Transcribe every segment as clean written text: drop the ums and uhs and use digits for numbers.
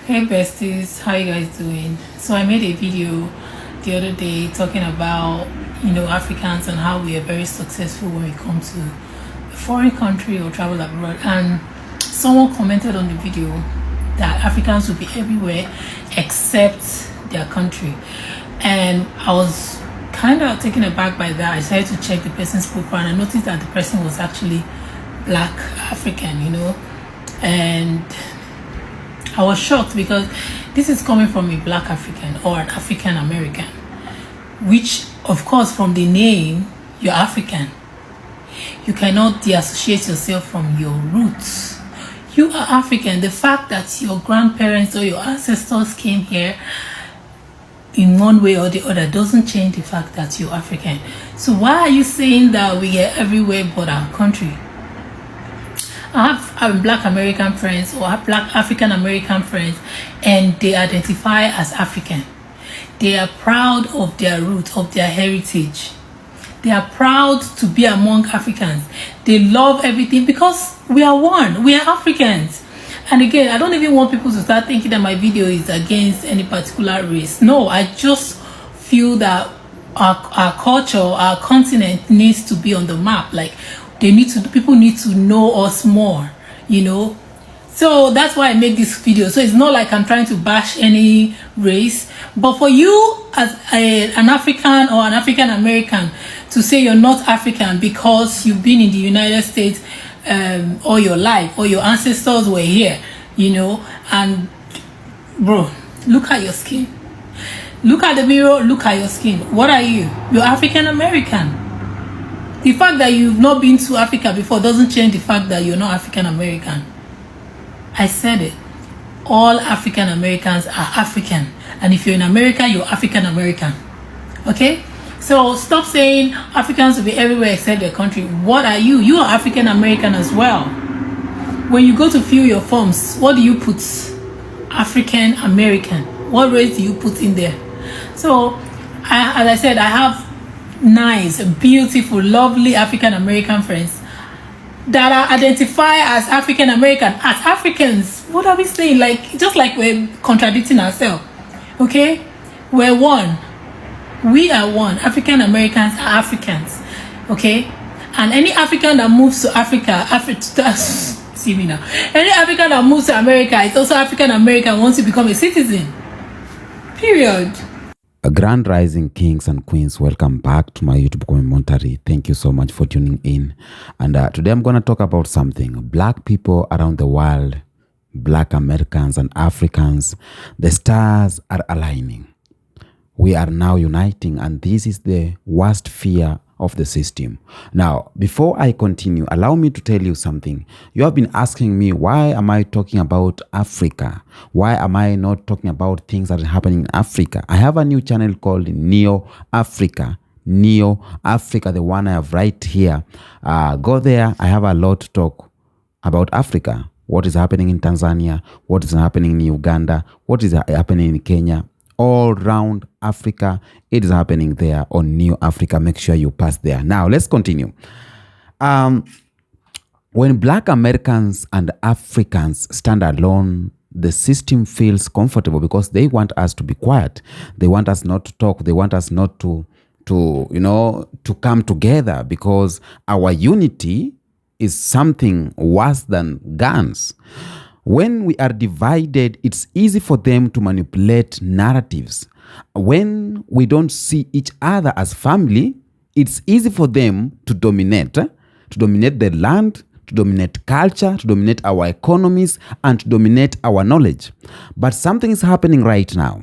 Hey besties, how you guys doing? So I made a video the other day talking about Africans and how we are very successful when we come to a foreign country or travel abroad. And someone commented on the video that Africans will be everywhere except their country. And I was kind of taken aback by that. I decided to check the person's profile and I noticed that the person was actually Black African, and I was shocked because this is coming from a Black African or an African American, which, of course, from the name, you're African. You cannot deassociate yourself from your roots. You are African. The fact that your grandparents or your ancestors came here in one way or the other doesn't change the fact that you're African. So why are you saying that we are everywhere but our country? I have Black American friends or Black African American friends, and they identify as African. They are proud of their roots, of their heritage. They are proud to be among Africans. They love everything because we are one. We are Africans. And again, I don't even want people to start thinking that my video is against any particular race. No, I just feel that our culture, our continent needs to be on the map. Like, people need to know us more, So that's why I make this video. So it's not like I'm trying to bash any race, but for you as an African or an African American to say you're not African because you've been in the United States all your life, or your ancestors were here, and bro, look at your skin. Look at the mirror, look at your skin. What are you? You're African American. The fact that you've not been to Africa before doesn't change the fact that you're not African American. I said it. All African Americans are African. And if you're in America, you're African American. Okay? So stop saying Africans will be everywhere except their country. What are you? You are African American as well. When you go to fill your forms, what do you put? African American. What race do you put in there? So, as I said, I have nice, beautiful, lovely African American friends that are identified as African American, as Africans. What are we saying? Just like we're contradicting ourselves. Okay? We're one. We are one. African Americans are Africans. Okay? And any African that moves to Africa, see me now. Any African that moves to America is also African American once you become a citizen. Period. A grand rising kings and queens, welcome back to my YouTube commentary. Thank you so much for tuning in. And today I'm going to talk about something. Black people around the world, Black Americans and Africans, the stars are aligning. We are now uniting, and this is the worst fear of the system. Now, before I continue, allow me to tell you something. You have been asking me, why am I talking about Africa? Why am I not talking about things that are happening in Africa? I have a new channel called Neo Africa. Neo Africa, the one I have right here. Go there. I have a lot to talk about Africa. What is happening in Tanzania? What is happening in Uganda? What is happening in Kenya? All around Africa, it is happening there on New Africa. Make sure you pass there. Now, let's continue. When Black Americans and Africans stand alone, the system feels comfortable because they want us to be quiet. They want us not to talk. They want us not to come together, because our unity is something worse than guns. When we are divided, it's easy for them to manipulate narratives. When we don't see each other as family, it's easy for them to dominate the land, to dominate culture, to dominate our economies, and to dominate our knowledge. But something is happening right now.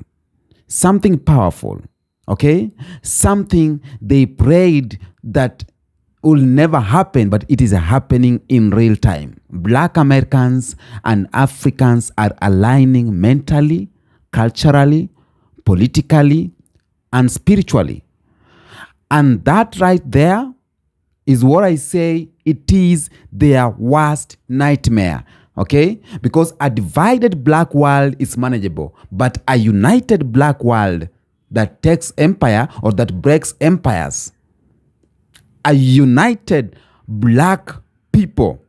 Something powerful, okay? Something they prayed that will never happen, but it is happening in real time. Black Americans and Africans are aligning mentally, culturally, politically, and spiritually. And that right there is what I say, it is their worst nightmare. Okay? Because a divided black world is manageable, but a united black world that takes empire or that breaks empires, a united black people,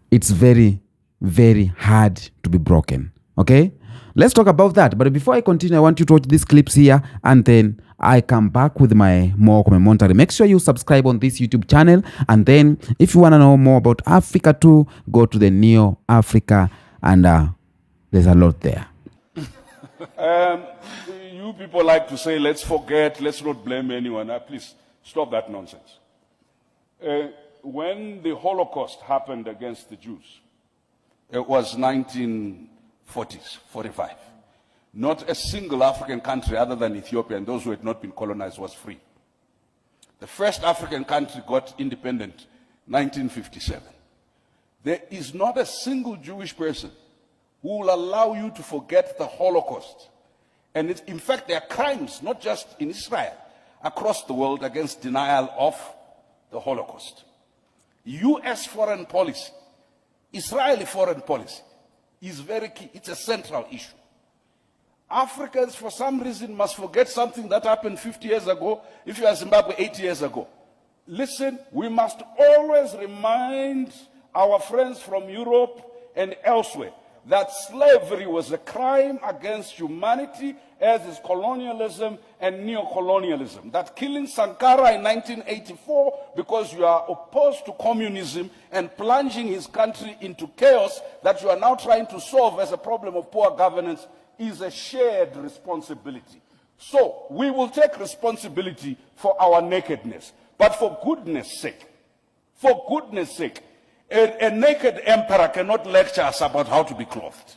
it's very very hard to be broken. Okay? Let's talk about that. But before I continue, I want you to watch these clips here and then I come back with my more commentary. Make sure you subscribe on this YouTube channel. And then if you want to know more about Africa too, go to the Neo Africa and there's a lot there. You people like to say, let's forget, let's not blame anyone. Please stop that nonsense. When the Holocaust happened against the Jews, it was 1940s, 45. Not a single African country other than Ethiopia and those who had not been colonized was free. The first African country got independent 1957. There is not a single Jewish person who will allow you to forget the Holocaust. And in fact, there are crimes, not just in Israel, across the world against denial of the Holocaust. US foreign policy, Israeli foreign policy is very key. It's a central issue. Africans, for some reason, must forget something that happened 50 years ago, if you are Zimbabwe 80 years ago. Listen, we must always remind our friends from Europe and elsewhere that slavery was a crime against humanity, as is colonialism and neo-colonialism. That killing Sankara in 1984 because you are opposed to communism and plunging his country into chaos that you are now trying to solve as a problem of poor governance is a shared responsibility. So we will take responsibility for our nakedness. But for goodness sake, a naked emperor cannot lecture us about how to be clothed.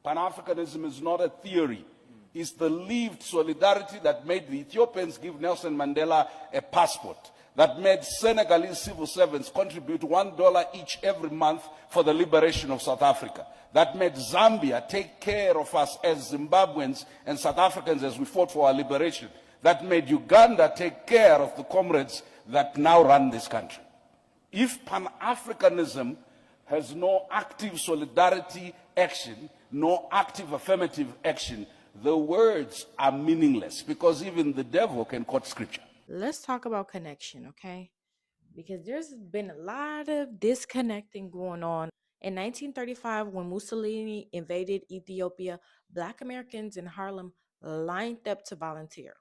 Pan-Africanism is not a theory. It's the lived solidarity that made the Ethiopians give Nelson Mandela a passport, that made Senegalese civil servants contribute $1 each every month for the liberation of South Africa, that made Zambia take care of us as Zimbabweans and South Africans as we fought for our liberation, that made Uganda take care of the comrades that now run this country. If Pan-Africanism has no active solidarity action, no active affirmative action, the words are meaningless because even the devil can quote scripture. Let's talk about connection, okay? Because there's been a lot of disconnecting going on. In 1935, when Mussolini invaded Ethiopia, Black Americans in Harlem lined up to volunteer.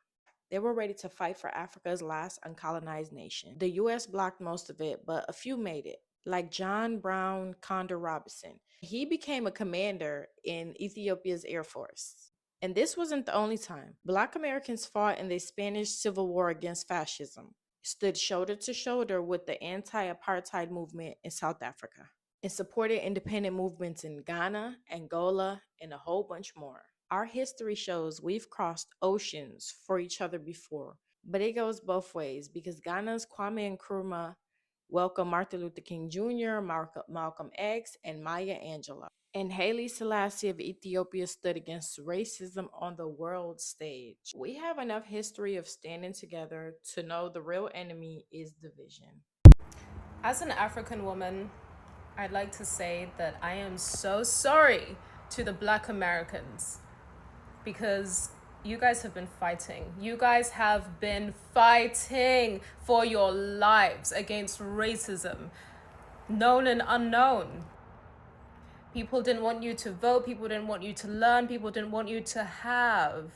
They were ready to fight for Africa's last uncolonized nation. The U.S. blocked most of it, but a few made it, like John Brown Condor Robinson. He became a commander in Ethiopia's Air Force. And this wasn't the only time. Black Americans fought in the Spanish Civil War against fascism, stood shoulder to shoulder with the anti-apartheid movement in South Africa, and supported independent movements in Ghana, Angola, and a whole bunch more. Our history shows we've crossed oceans for each other before, but it goes both ways because Ghana's Kwame Nkrumah welcomed Martin Luther King Jr., Malcolm X, and Maya Angelou. And Haile Selassie of Ethiopia stood against racism on the world stage. We have enough history of standing together to know the real enemy is division. As an African woman, I'd like to say that I am so sorry to the Black Americans because you guys have been fighting. You guys have been fighting for your lives against racism, known and unknown. People didn't want you to vote. People didn't want you to learn. People didn't want you to have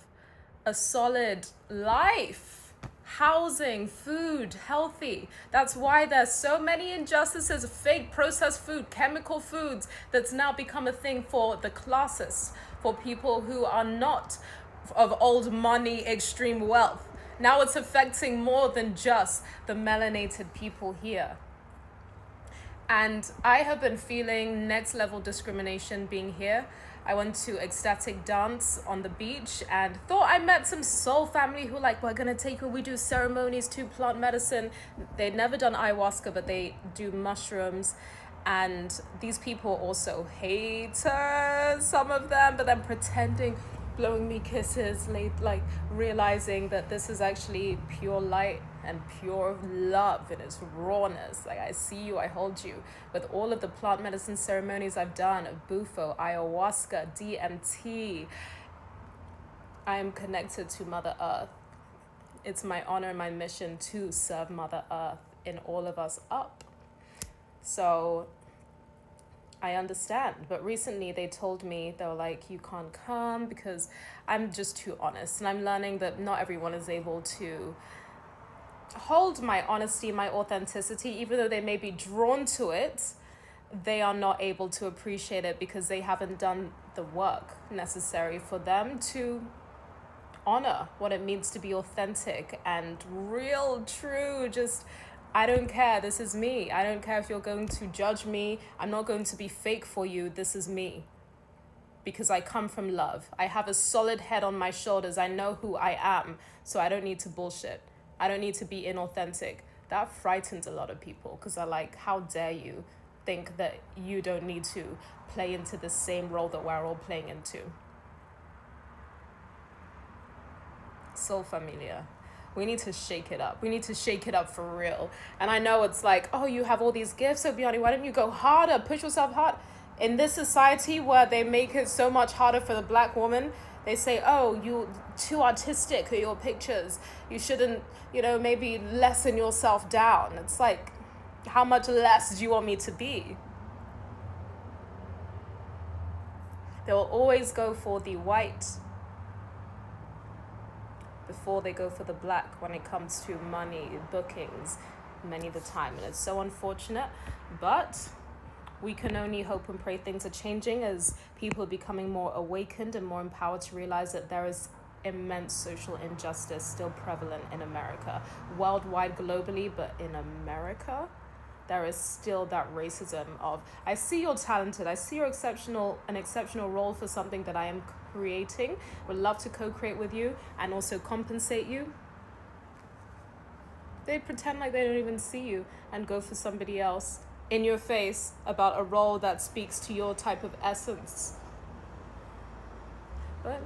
a solid life, housing, food, healthy. That's why there's so many injustices, fake processed food, chemical foods, that's now become a thing for the classes, for people who are not of old money, extreme wealth. Now it's affecting more than just the melanated people here. And I have been feeling next level discrimination being here. I went to ecstatic dance on the beach and thought I met some soul family who like, we're gonna take you, we do ceremonies to plant medicine. They'd never done ayahuasca, but they do mushrooms. And these people also haters, some of them, but then pretending, blowing me kisses, like realizing that this is actually pure light and pure love in its rawness. Like, I see you, I hold you. With all of the plant medicine ceremonies I've done, of Bufo, ayahuasca, DMT, I am connected to Mother Earth. It's my honor and my mission to serve Mother Earth in all of us up. So I understand. But recently they told me, they were like, you can't come because I'm just too honest. And I'm learning that not everyone is able to hold my honesty, my authenticity, even though they may be drawn to it, they are not able to appreciate it because they haven't done the work necessary for them to honor what it means to be authentic and real, true. Just, I don't care, this is me. I don't care if you're going to judge me. I'm not going to be fake for you. This is me. Because I come from love. I have a solid head on my shoulders. I know who I am. So I don't need to bullshit. I don't need to be inauthentic. That frightens a lot of people because they're like, how dare you think that you don't need to play into the same role that we're all playing into. So familiar. We need to shake it up. We need to shake it up for real. And I know it's like, oh, you have all these gifts, Obiani, why don't you go harder? Push yourself hard. In this society where they make it so much harder for the black woman, they say, oh, you're too artistic for your pictures. You shouldn't, maybe lessen yourself down. It's like, how much less do you want me to be? They will always go for the white before they go for the black when it comes to money, bookings, many of the time. And it's so unfortunate, but we can only hope and pray things are changing as people are becoming more awakened and more empowered to realize that there is immense social injustice still prevalent in America, worldwide, globally, but in America, there is still that racism of, I see you're talented, I see you're an exceptional role for something that I am creating, would love to co-create with you and also compensate you. They pretend like they don't even see you and go for somebody else in your face about a role that speaks to your type of essence. But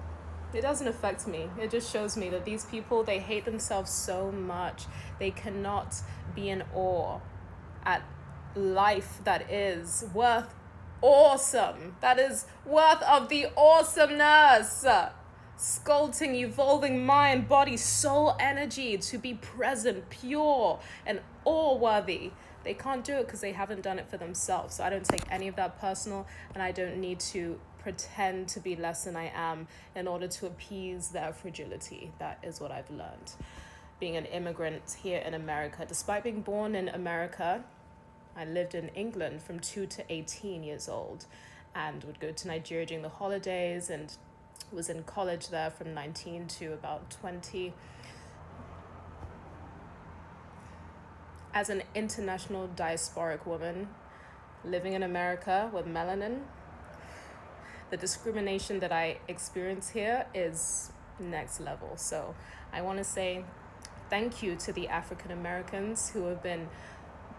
it doesn't affect me. It just shows me that these people, they hate themselves so much. They cannot be in awe at life that is worth awesome. That is worth of the awesomeness. Sculpting, evolving mind, body, soul, energy to be present, pure, and awe-worthy. They can't do it because they haven't done it for themselves. So I don't take any of that personal, and I don't need to pretend to be less than I am in order to appease their fragility. That is what I've learned. Being an immigrant here in America, despite being born in America, I lived in England from 2 to 18 years old and would go to Nigeria during the holidays and was in college there from 19 to about 20. As an international diasporic woman living in America with melanin, the discrimination that I experience here is next level. So I want to say thank you to the African Americans who have been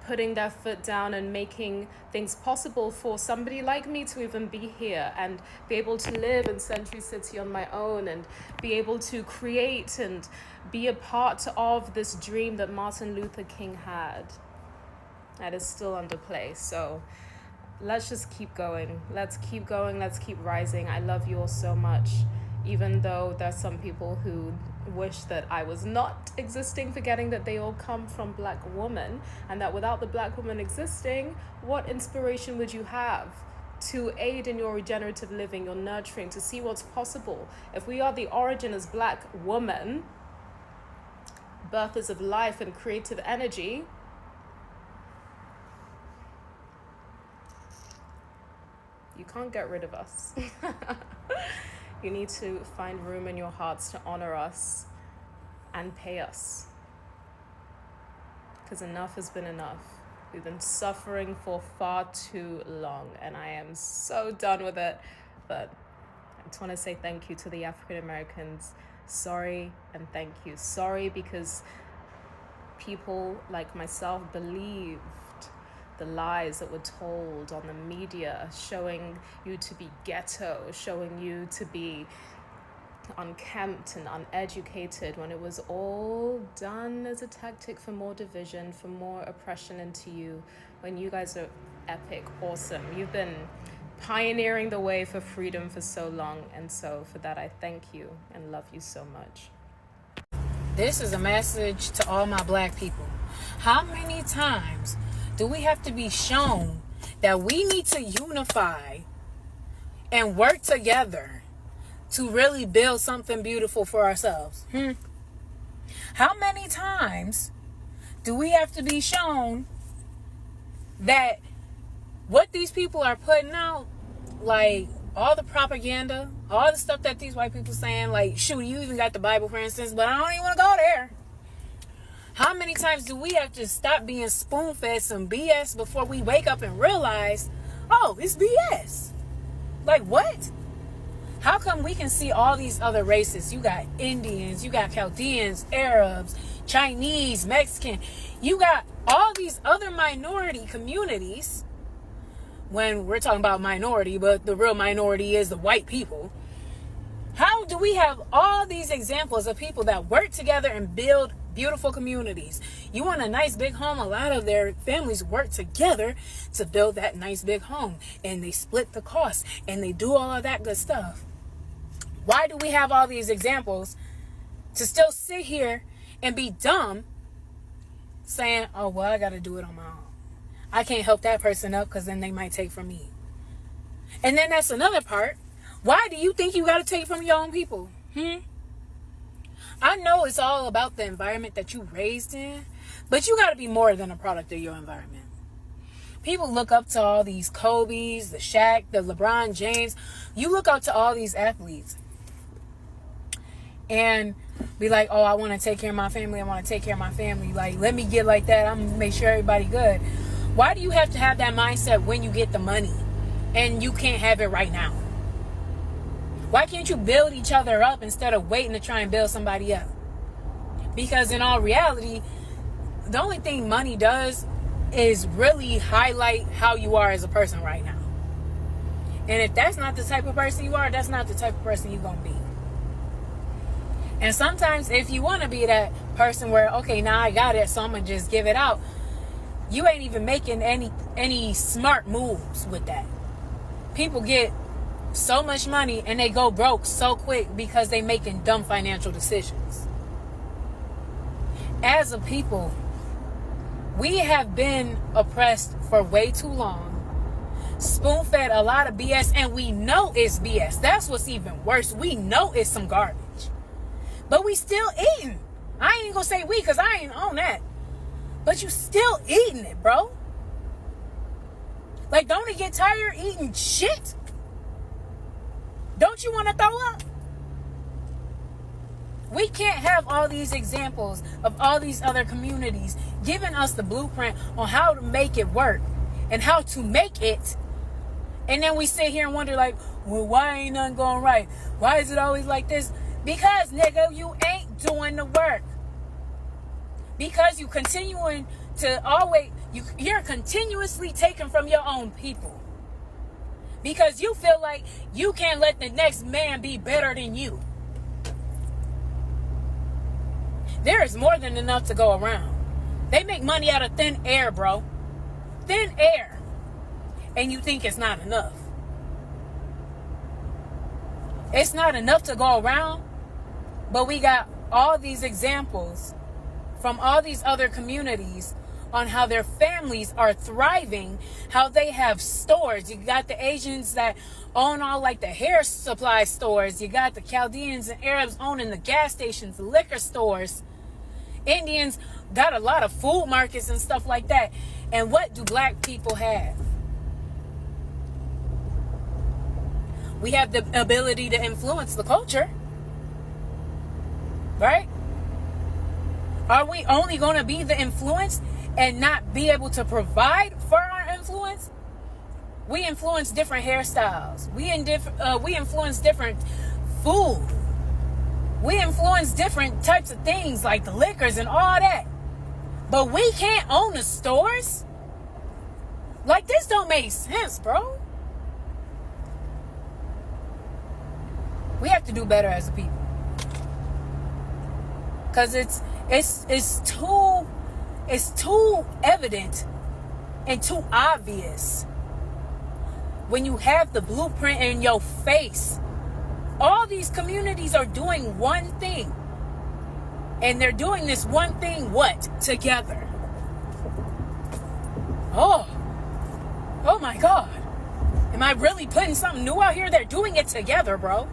putting their foot down and making things possible for somebody like me to even be here and be able to live in Century City on my own and be able to create and be a part of this dream that Martin Luther King had that is still under play. So let's just keep going. Let's keep going. Let's keep rising. I love you all so much, even though there's some people who wish that I was not existing, forgetting that they all come from black women and that without the black woman existing, what inspiration would you have to aid in your regenerative living, your nurturing, to see what's possible? If we are the origin as black women, birthers of life and creative energy, you can't get rid of us. You need to find room in your hearts to honor us and pay us. Because enough has been enough. We've been suffering for far too long, and I am so done with it. But I just want to say thank you to the African Americans. Sorry and thank you. Sorry because people like myself believed the lies that were told on the media, showing you to be ghetto, showing you to be unkempt and uneducated, when it was all done as a tactic for more division, for more oppression into you, when you guys are epic, awesome. You've been pioneering the way for freedom for so long, and so for that I thank you and love you so much. This is a message to all my black people. How many times do we have to be shown that we need to unify and work together to really build something beautiful for ourselves. How many times do we have to be shown that what these people are putting out, like all the propaganda, all the stuff that these white people saying, like, shoot, you even got the Bible, for instance, but I don't even want to go there. How many times do we have to stop being spoon-fed some BS before we wake up and realize, oh, it's BS? Like, what? How come we can see all these other races? You got Indians, you got Chaldeans, Arabs, Chinese, Mexican. You got all these other minority communities. When we're talking about minority, but the real minority is the white people. How do we have all these examples of people that work together and build beautiful communities? You want a nice big home? A lot of their families work together to build that nice big home, and they split the cost and they do all of that good stuff. Why do we have all these examples to still sit here and be dumb saying, oh, well, I got to do it on my own. I can't help that person up because then they might take from me. And then that's another part. Why do you think you got to take from your own people? I know it's all about the environment that you raised in, but you got to be more than a product of your environment. People look up to all these Kobe's, the Shaq, the LeBron James. You look up to all these athletes and be like, oh, I want to take care of my family. I want to take care of my family. Like, let me get like that. I'm going to make sure everybody good. Why do you have to have that mindset when you get the money and you can't have it right now? Why can't you build each other up instead of waiting to try and build somebody up? Because in all reality, the only thing money does is really highlight how you are as a person right now. And if that's not the type of person you are, that's not the type of person you're going to be. And sometimes if you want to be that person where, okay, now I got it, so I'm going to just give it out, you ain't even making any smart moves with that. People get so much money and they go broke so quick because they making dumb financial decisions. As a people, we have been oppressed for way too long, spoon-fed a lot of BS, and we know it's BS. That's what's even worse. We know it's some garbage, but we still eating. I ain't even gonna say we, because I ain't on that. But you still eating it, bro. Like, don't it get tired eating shit? Don't you want to throw up? We can't have all these examples of all these other communities giving us the blueprint on how to make it work and how to make it. And then we sit here and wonder, like, well, why ain't nothing going right? Why is it always like this? Because, nigga, you ain't doing the work. Because you're continuously taking from your own people. Because you feel like you can't let the next man be better than you. There is more than enough to go around. They make money out of thin air, bro. Thin air. And you think it's not enough. It's not enough to go around, but we got all these examples from all these other communities on how their families are thriving, how they have stores. You got the Asians that own all like the hair supply stores. You got the Chaldeans and Arabs owning the gas stations, the liquor stores. Indians got a lot of food markets and stuff like that. And what do black people have? We have the ability to influence the culture, right? Are we only going to be the influence and not be able to provide for our influence? We influence different hairstyles. We influence different food. We influence different types of things like the liquors and all that. But we can't own the stores? Like, this don't make sense, bro. We have to do better as a people. Because it's too evident and too obvious when you have the blueprint in your face. All these communities are doing one thing, and they're doing this one thing, what? Together. Oh, Oh my God. Am I really putting something new out here? They're doing it together, bro.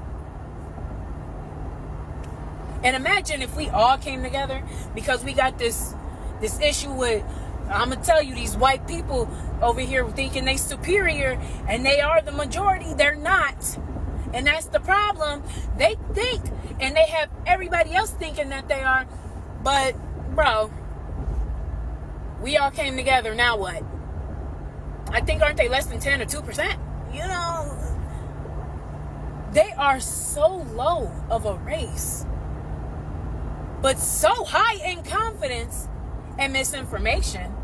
And imagine if we all came together, because we got this issue with, I'm going to tell you, these white people over here thinking they superior, and they are the majority. They're not. And that's the problem. They think, and they have everybody else thinking that they are. But, bro, we all came together. Now what? I think, aren't they less than 10 or 2%? You know, they are so low of a race, but so high in confidence and misinformation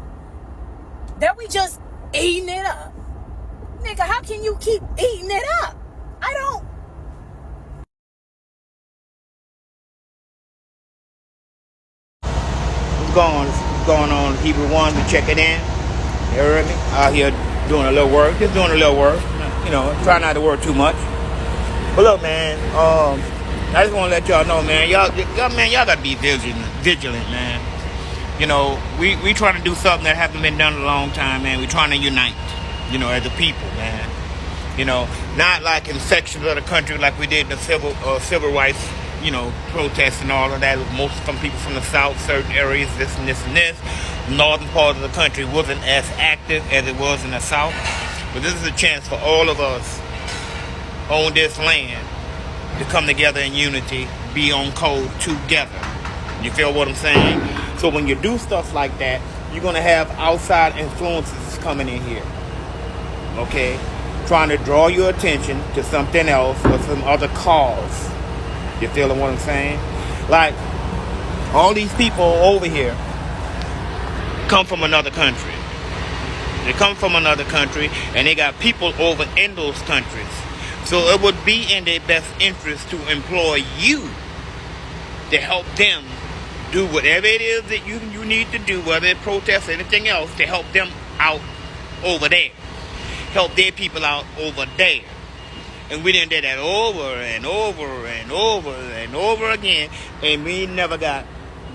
that we just eating it up. Nigga, how can you keep eating it up? I don't. What's going on, Hebrew One? We check it in. You heard me? Out here doing a little work. Just doing a little work. You know, try not to work too much. But look, man, I just want to let y'all know, man, y'all got to be vigilant, man. You know, we trying to do something that hasn't been done in a long time, man. We're trying to unite, you know, as a people, man. You know, not like in sections of the country like we did in the civil rights, you know, protests and all of that. Most from people from the South, certain areas, this and this and this. Northern part of the country wasn't as active as it was in the South. But this is a chance for all of us on this land to come together in unity, be on code together. You feel what I'm saying? So when you do stuff like that, you're going to have outside influences coming in here. Okay? Trying to draw your attention to something else or some other cause. You feeling what I'm saying? Like, all these people over here come from another country. They come from another country, and they got people over in those countries. So it would be in their best interest to employ you to help them do whatever it is that you need to do, whether it's protest or anything else, to help them out over there. Help their people out over there. And we done did that over and over and over and over again, and we never got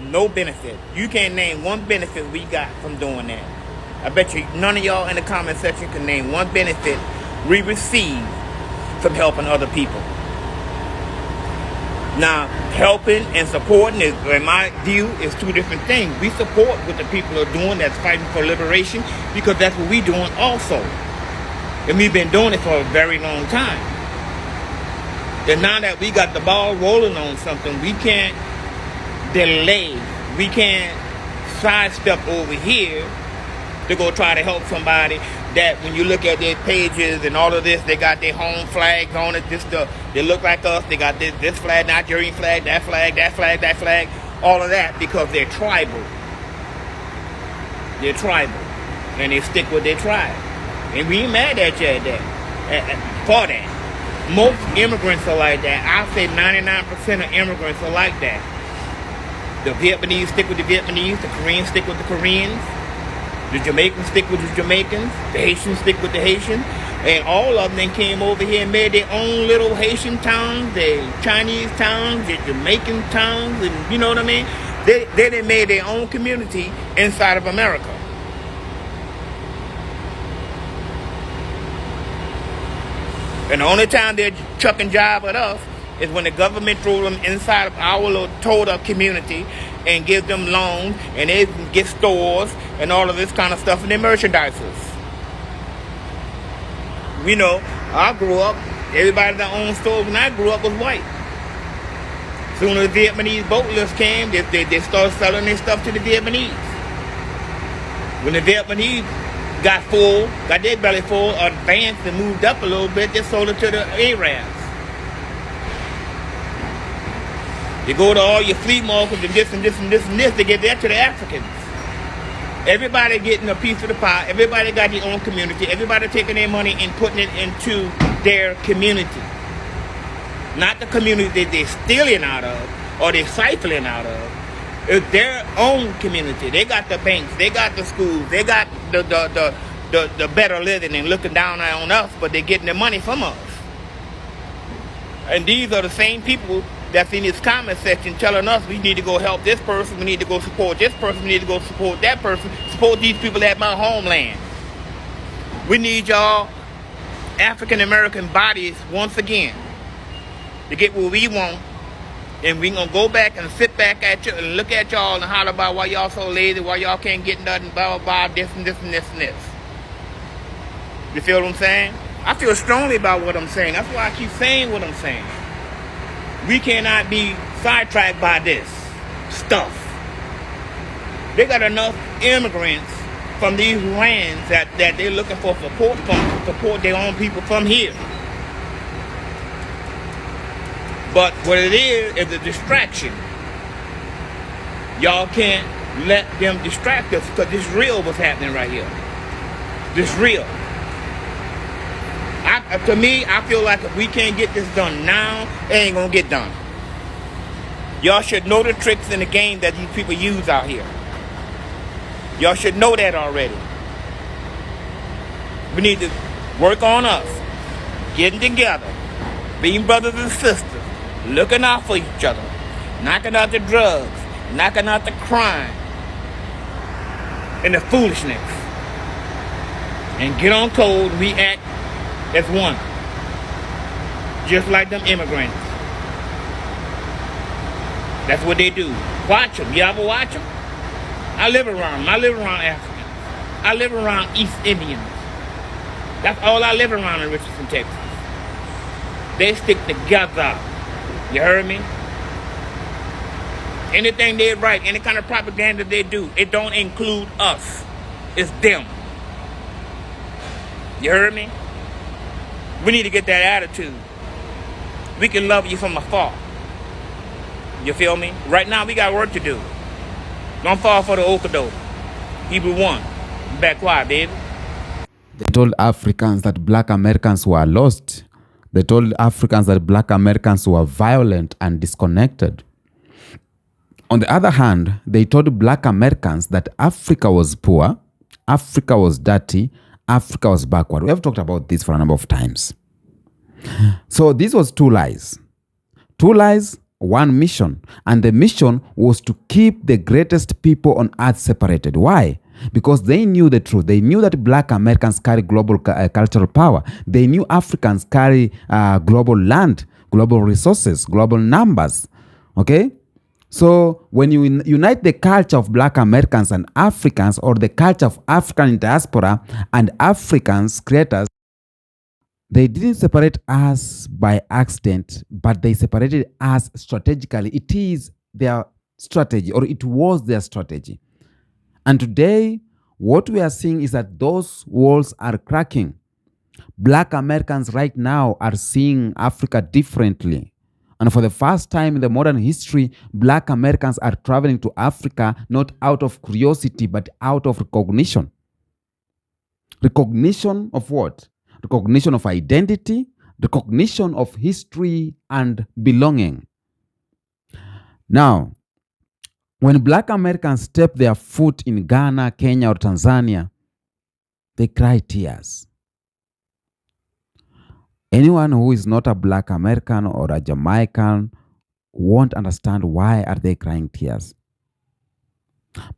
no benefit. You can't name one benefit we got from doing that. I bet you none of y'all in the comment section can name one benefit we received from helping other people. Now, helping and supporting, is, in my view, is two different things. We support what the people are doing that's fighting for liberation, because that's what we're doing also. And we've been doing it for a very long time. And now that we got the ball rolling on something, we can't delay. We can't sidestep over here to go try to help somebody that, when you look at their pages and all of this, they got their home flags on it. They look like us. They got this flag, Nigerian flag, that flag, that flag, that flag, all of that, because they're tribal. They're tribal. And they stick with their tribe. And we ain't mad at you at that, for that. Most immigrants are like that. I say 99% of immigrants are like that. The Vietnamese stick with the Vietnamese. The Koreans stick with the Koreans. The Jamaicans stick with the Jamaicans. The Haitians stick with the Haitians. And all of them came over here and made their own little Haitian towns, the Chinese towns, the Jamaican towns, and you know what I mean? They made their own community inside of America. And the only time they're chucking jive at us is when the government throws them inside of our little total community and gives them loans, and they can get stores and all of this kind of stuff, and their merchandisers. You know, I grew up, everybody that owned stores when I grew up was white. Soon as the Vietnamese boat lifts came, they started selling their stuff to the Vietnamese. When the Vietnamese got full, got their belly full, advanced and moved up a little bit, they sold it to the Arabs. You go to all your flea markets and this and this and this and this, they get that to the Africans. Everybody getting a piece of the pie. Everybody got their own community. Everybody taking their money and putting it into their community. Not the community that they're stealing out of or they're siphoning out of. It's their own community. They got the banks. They got the schools. They got the better living and looking down on us, but they're getting their money from us. And these are the same people that's in this comment section telling us we need to go help this person, we need to go support this person, we need to go support that person, support these people at my homeland. We need y'all African American bodies once again to get what we want. And we gonna go back and sit back at you and look at y'all and holler about why y'all so lazy, why y'all can't get nothing, blah, blah, blah, this and this and this and this. You feel what I'm saying? I feel strongly about what I'm saying. That's why I keep saying what I'm saying. We cannot be sidetracked by this stuff. They got enough immigrants from these lands that they're looking for support from to support their own people from here. But what it is a distraction. Y'all can't let them distract us because this real what's happening right here. This real. To me, I feel like if we can't get this done now, it ain't gonna get done. Y'all should know the tricks in the game that these people use out here. Y'all should know that already. We need to work on us, getting together, being brothers and sisters, looking out for each other, knocking out the drugs, knocking out the crime, and the foolishness. And get on code, we act as one. Just like them immigrants. That's what they do. Watch them. You ever watch them? I live around them. I live around Africans. I live around East Indians. That's all I live around in Richardson, Texas. They stick together. You heard me? Anything they write, any kind of propaganda they do, it don't include us. It's them. You heard me? We need to get that attitude. We can love you from afar. You feel me? Right now, we got work to do. Don't fall for the okadoke. Hebrew 1. Back quiet, baby. They told Africans that black Americans were lost. They told Africans that black Americans were violent and disconnected. On the other hand, they told black Americans that Africa was poor, Africa was dirty, Africa was backward. We have talked about this for a number of times. So this was two lies. Two lies, one mission. And the mission was to keep the greatest people on earth separated. Why? Because they knew the truth. They knew that black Americans carry global cultural power. They knew Africans carry global land, global resources, global numbers. Okay? So when you unite the culture of black Americans and Africans, or the culture of African diaspora and Africans creators, they didn't separate us by accident, but they separated us strategically. It is their strategy, or it was their strategy. And today, what we are seeing is that those walls are cracking. Black Americans right now are seeing Africa differently. And for the first time in the modern history, black Americans are traveling to Africa not out of curiosity, but out of recognition. Recognition of what? Recognition of identity, recognition of history and belonging. Now, when black Americans step their foot in Ghana, Kenya, or Tanzania, they cry tears. Anyone who is not a black American or a Jamaican won't understand why are they crying tears.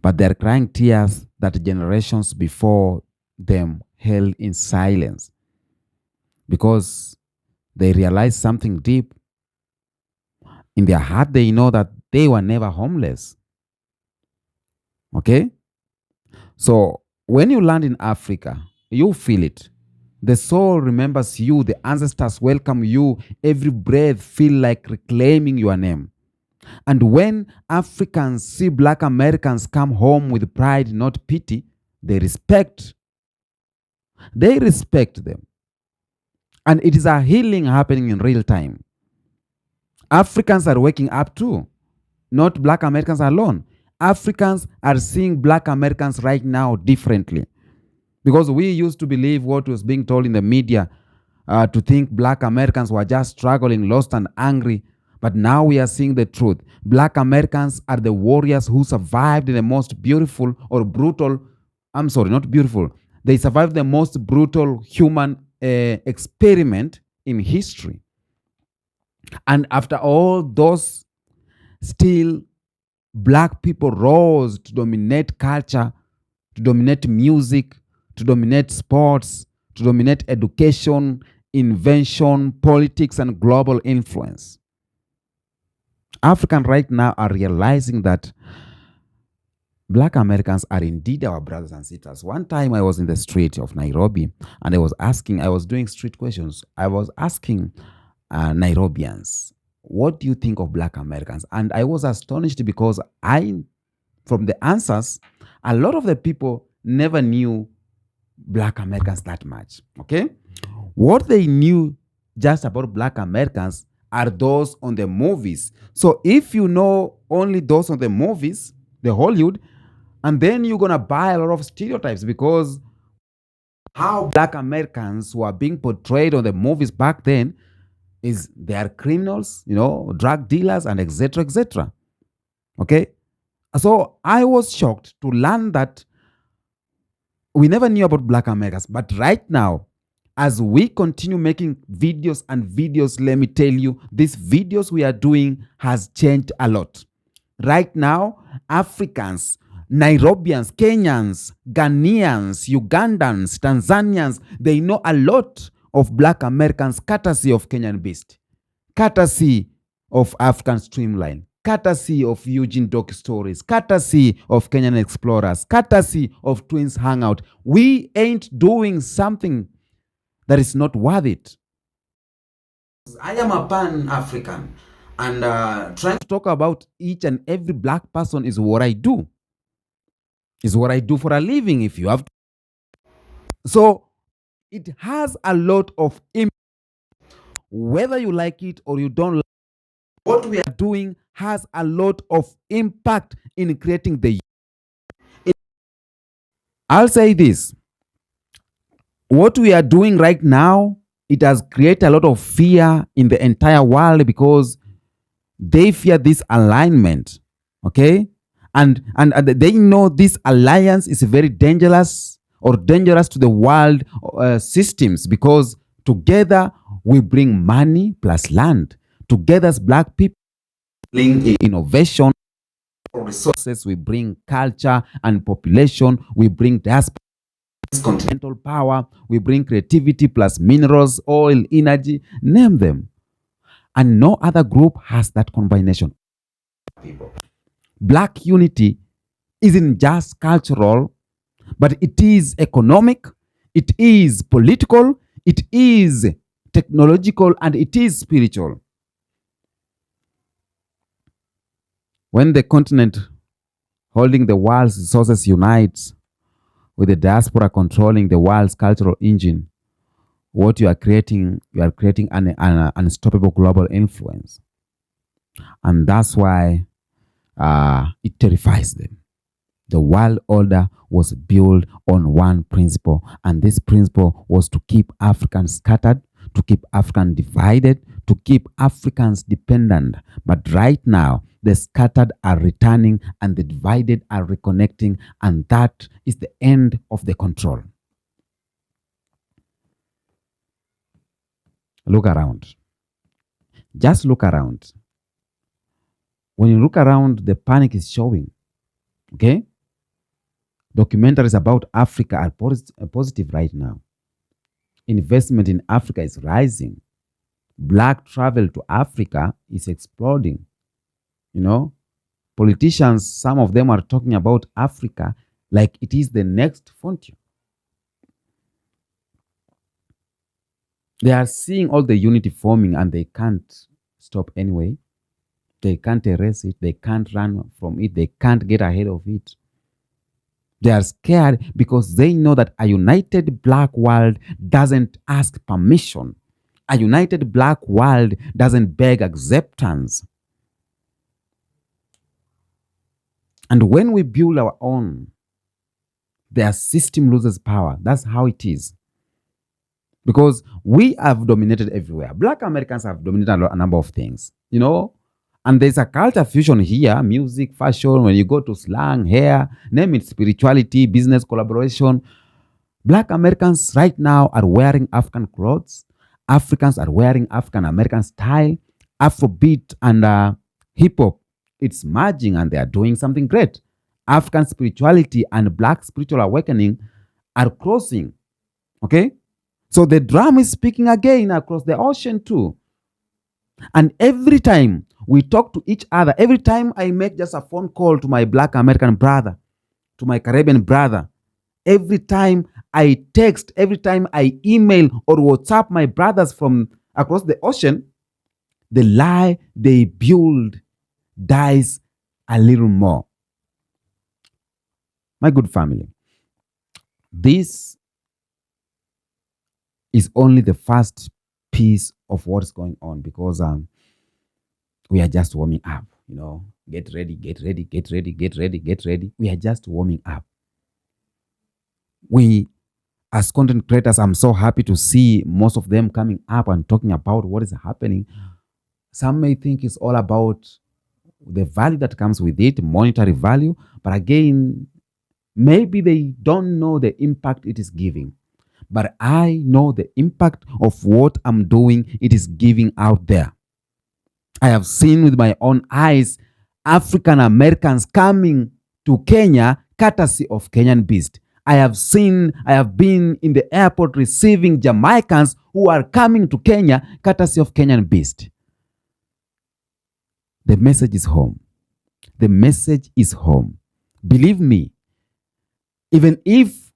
But they're crying tears that generations before them held in silence, because they realize something deep. In their heart, they know that they were never homeless. Okay? So when you land in Africa, you feel it. The soul remembers you. The ancestors welcome you. Every breath feel like reclaiming your name. And when Africans see black Americans come home with pride, not pity, they respect. They respect them. And it is a healing happening in real time. Africans are waking up too, not black Americans alone. Africans are seeing black Americans right now differently. Because we used to believe what was being told in the media, to think black Americans were just struggling, lost and angry. But now we are seeing the truth. Black Americans are the warriors who survived the most beautiful or brutal, I'm sorry, not beautiful. They survived the most brutal human experiment in history. And after all those, still black people rose to dominate culture, to dominate music, to dominate sports, to dominate education, invention, politics, and global influence. Africans right now are realizing that Black Americans are indeed our brothers and sisters. One time I was in the street of Nairobi and I was doing street questions. I was asking Nairobians, what do you think of Black Americans? And I was astonished because from the answers, a lot of the people never knew Black Americans that much. Okay? What they knew just about Black Americans are those on the movies. So if you know only those on the movies, the Hollywood, and then you're going to buy a lot of stereotypes because how Black Americans were being portrayed on the movies back then is they are criminals, drug dealers, and etc., etc. Okay? So I was shocked to learn that we never knew about Black Americans. But right now, as we continue making videos and videos, let me tell you, these videos we are doing has changed a lot. Right now, Africans, Nairobians, Kenyans, Ghanaians, Ugandans, Tanzanians, they know a lot of Black Americans courtesy of Kenyan Beast, courtesy of African Streamline, courtesy of Eugene Doc Stories, courtesy of Kenyan Explorers, courtesy of Twins Hangout. We ain't doing something that is not worth it. I am a Pan-African, and trying to talk about each and every Black person is what I do. Is what I do for a living, if you have. So it has a lot of impact. Whether you like it or you don't like it, what we are doing has a lot of impact in creating the. I'll say this. What we are doing right now, it has created a lot of fear in the entire world because they fear this alignment. Okay? And they know this alliance is very dangerous to the world systems because together we bring money plus land. Together as Black people, bring innovation, resources, we bring culture and population, we bring diaspora, continental power, we bring creativity plus minerals, oil, energy, name them. And no other group has that combination. People. Black unity isn't just cultural, but it is economic, it is political, it is technological, and it is spiritual. When the continent holding the world's resources unites with the diaspora controlling the world's cultural engine, what you are creating an unstoppable global influence. And that's why it terrifies them. The world order was built on one principle, and this principle was to keep Africans scattered, to keep Africans divided, to keep Africans dependent. But right now, the scattered are returning and the divided are reconnecting, and that is the end of the control. Look around. Just look around. When you look around, the panic is showing. Okay? Documentaries about Africa are positive right now. Investment in Africa is rising. Black travel to Africa is exploding. Politicians, some of them are talking about Africa like it is the next frontier. They are seeing all the unity forming and they can't stop anyway. They can't erase it. They can't run from it. They can't get ahead of it. They are scared because they know that a united Black world doesn't ask permission. A united Black world doesn't beg acceptance. And when we build our own, their system loses power. That's how it is. Because we have dominated everywhere. Black Americans have dominated a number of things, And there's a culture fusion here, music, fashion, when you go to slang, hair, name it, spirituality, business, collaboration. Black Americans right now are wearing African clothes. Africans are wearing African American style, Afrobeat and hip-hop. It's merging and they are doing something great. African spirituality and Black spiritual awakening are crossing. Okay? So the drum is speaking again across the ocean too. And every time we talk to each other, every time I make just a phone call to my Black American brother, to my Caribbean brother, every time I text, every time I email or WhatsApp my brothers from across the ocean, the lie they build dies a little more. My good family, this is only the first piece of what's going on, because we are just warming up. Get ready, get ready, get ready, get ready, get ready. We are just warming up. We, as content creators, I'm so happy to see most of them coming up and talking about what is happening. Some may think it's all about the value that comes with it, monetary value, but again, maybe they don't know the impact it is giving. But I know the impact of what I'm doing, it is giving out there. I have seen with my own eyes African Americans coming to Kenya courtesy of Kenyan Beast. I have been in the airport receiving Jamaicans who are coming to Kenya courtesy of Kenyan Beast. The message is home. The message is home. Believe me, even if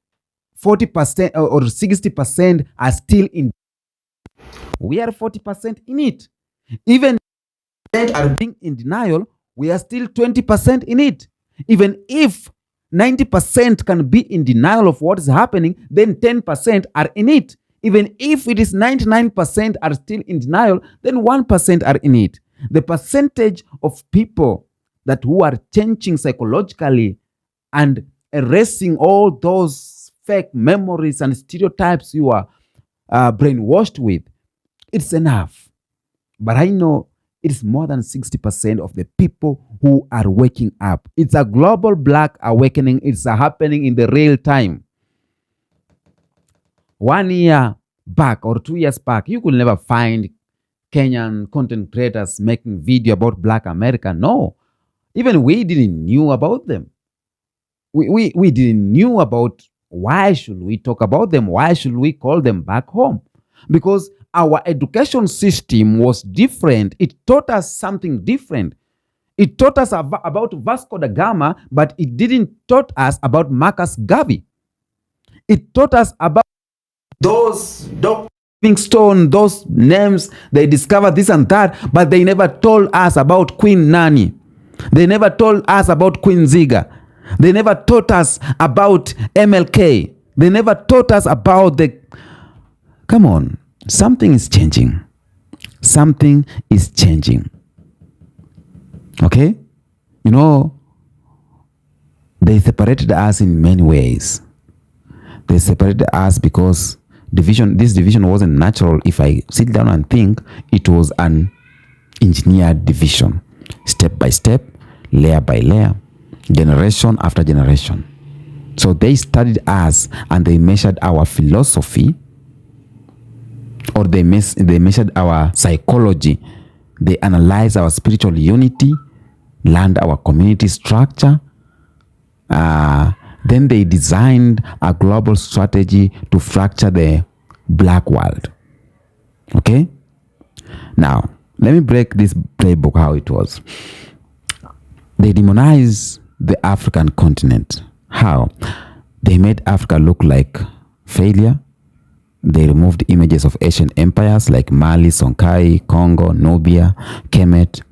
40% or 60% are still in, we are 40% in it. Even are being in denial, we are still 20% in it. Even if 90% can be in denial of what is happening, then 10% are in it. Even if it is 99% are still in denial, then 1% are in it. The percentage of people that who are changing psychologically and erasing all those fake memories and stereotypes you are brainwashed with, it's enough. But I know it's more than 60% of the people who are waking up. It's a global Black awakening. It's happening in the real time. 1 year back or 2 years back, you could never find Kenyan content creators making video about Black America. No, even we didn't knew about them. We didn't knew about why should we talk about them? Why should we call them back home? Because our education system was different. It taught us something different. It taught us about Vasco da Gama, but it didn't taught us about Marcus Garvey. It taught us about those Dr. Livingstone, those names, they discovered this and that, but they never told us about Queen Nani. They never told us about Queen Ziga. They never taught us about MLK. They never taught us about the... Come on, something is changing. Something is changing. Okay? They separated us in many ways. They separated us because this division wasn't natural. If I sit down and think, it was an engineered division. Step by step, layer by layer, generation after generation. So they studied us and they measured our philosophy, or they measured our psychology. They analyzed our spiritual unity, learned our community structure. Then they designed a global strategy to fracture the Black world. Okay? Now, let me break this playbook how it was. They demonized the African continent. How? They made Africa look like failure. They removed images of ancient empires like Mali, Songhai, Congo, Nubia, Kemet.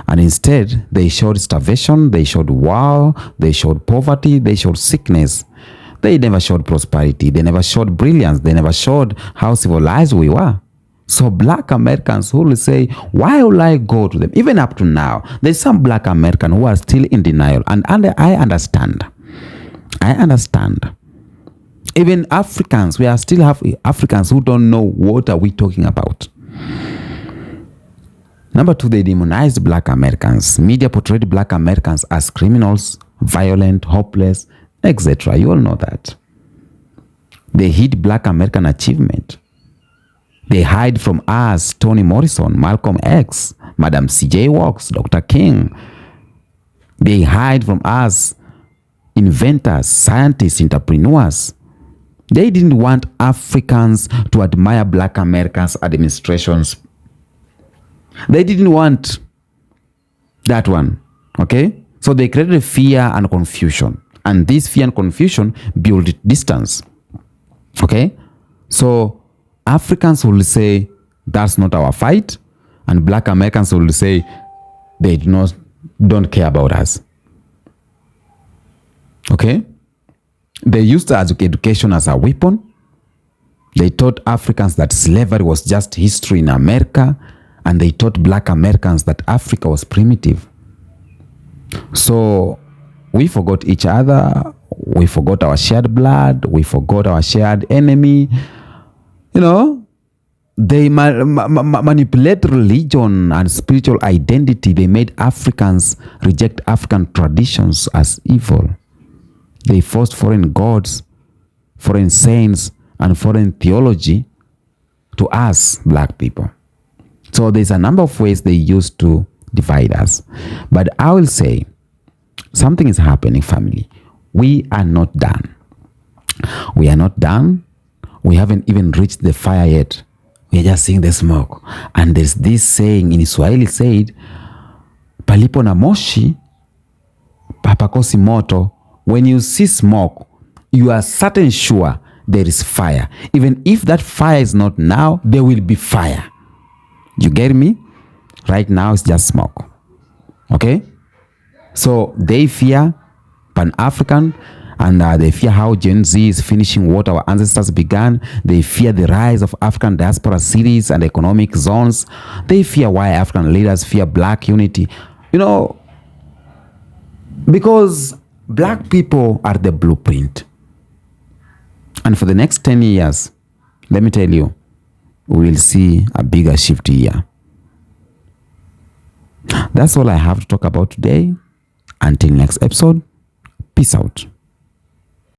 And instead, they showed starvation, they showed war, they showed poverty, they showed sickness. They never showed prosperity. They never showed brilliance. They never showed how civilized we were. So Black Americans who will say, why will I go to them? Even up to now, there's some Black Americans who are still in denial. And I understand. I understand. Even Africans, we still have Africans who don't know what are we talking about. Number two, they demonized Black Americans. Media portrayed Black Americans as criminals, violent, hopeless, etc. You all know that. They hid Black American achievement. They hide from us Toni Morrison, Malcolm X, Madam C.J. Walks, Dr. King. They hide from us inventors, scientists, entrepreneurs. They didn't want Africans to admire Black Americans' administrations. They didn't want that one, okay? So they created fear and confusion. And this fear and confusion built distance, okay? So Africans will say, that's not our fight. And Black Americans will say, they don't care about us, okay? They used education as a weapon. They taught Africans that slavery was just history in America, and they taught Black Americans that Africa was primitive. So we forgot each other. We forgot our shared blood. We forgot our shared enemy. You know, they manipulate religion and spiritual identity. They made Africans reject African traditions as evil. They forced foreign gods, foreign saints, and foreign theology to us, Black people. So there's a number of ways they used to divide us. But I will say, something is happening, family. We are not done. We are not done. We haven't even reached the fire yet. We are just seeing the smoke. And there's this saying in Swahili said, palipo na moshi, papakosi moto. When you see smoke, you are certain sure there is fire. Even if that fire is not now, there will be fire. You get me? Right now, it's just smoke. Okay? So they fear Pan-African, and they fear how Gen Z is finishing what our ancestors began. They fear the rise of African diaspora cities and economic zones. They fear why African leaders fear Black unity. You know, because Black people are the blueprint. And for the next 10 years, let me tell you, we will see a bigger shift here. That's all I have to talk about today. Until next episode, peace out.